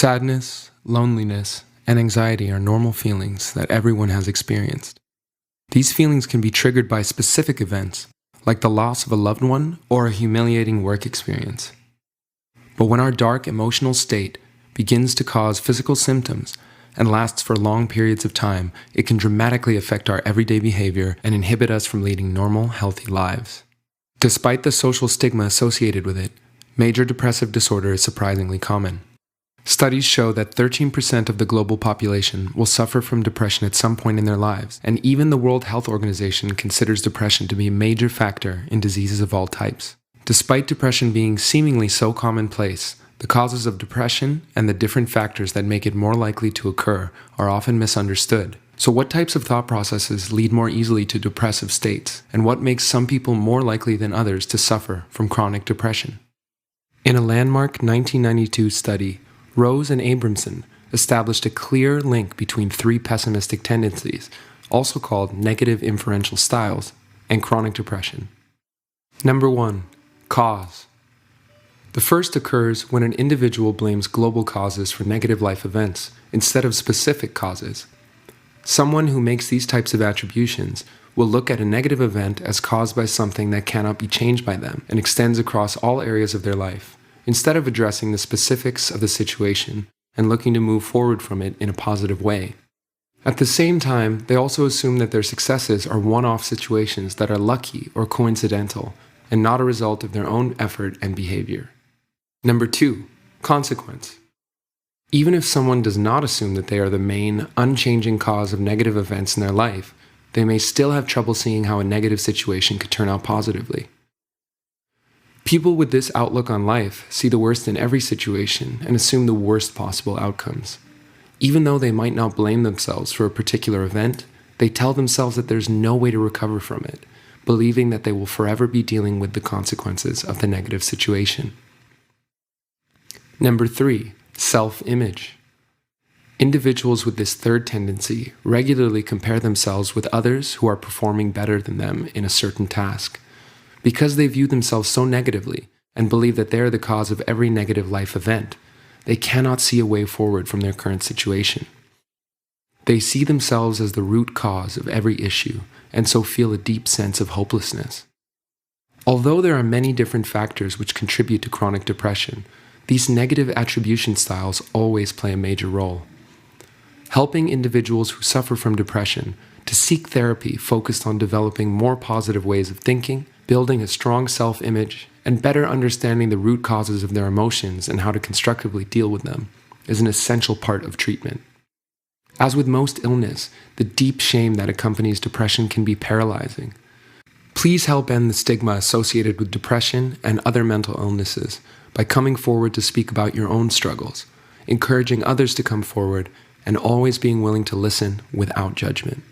Sadness, loneliness, and anxiety are normal feelings that everyone has experienced. These feelings can be triggered by specific events, like the loss of a loved one or a humiliating work experience. But when our dark emotional state begins to cause physical symptoms and lasts for long periods of time, it can dramatically affect our everyday behavior and inhibit us from leading normal, healthy lives. Despite the social stigma associated with it, major depressive disorder is surprisingly common. Studies show that 13% of the global population will suffer from depression at some point in their lives, and even the World Health Organization considers depression to be a major factor in diseases of all types. Despite depression being seemingly so commonplace, the causes of depression and the different factors that make it more likely to occur are often misunderstood. So what types of thought processes lead more easily to depressive states, and what makes some people more likely than others to suffer from chronic depression? In a landmark 1992 study, Rose and Abramson established a clear link between three pessimistic tendencies, also called negative inferential styles, and chronic depression. Number 1. Cause. The first occurs when an individual blames global causes for negative life events instead of specific causes. Someone who makes these types of attributions will look at a negative event as caused by something that cannot be changed by them and extends across all areas of their life, instead of addressing the specifics of the situation and looking to move forward from it in a positive way. At the same time, they also assume that their successes are one-off situations that are lucky or coincidental and not a result of their own effort and behavior. Number 2. Consequence. Even if someone does not assume that they are the main, unchanging cause of negative events in their life, they may still have trouble seeing how a negative situation could turn out positively. People with this outlook on life see the worst in every situation and assume the worst possible outcomes. Even though they might not blame themselves for a particular event, they tell themselves that there's no way to recover from it, believing that they will forever be dealing with the consequences of the negative situation. Number 3. Self-image. Individuals with this third tendency regularly compare themselves with others who are performing better than them in a certain task. Because they view themselves so negatively and believe that they are the cause of every negative life event, they cannot see a way forward from their current situation. They see themselves as the root cause of every issue and so feel a deep sense of hopelessness. Although there are many different factors which contribute to chronic depression, these negative attribution styles always play a major role. Helping individuals who suffer from depression to seek therapy focused on developing more positive ways of thinking, building a strong self-image, and better understanding the root causes of their emotions and how to constructively deal with them is an essential part of treatment. As with most illness, the deep shame that accompanies depression can be paralyzing. Please help end the stigma associated with depression and other mental illnesses by coming forward to speak about your own struggles, encouraging others to come forward, and always being willing to listen without judgment.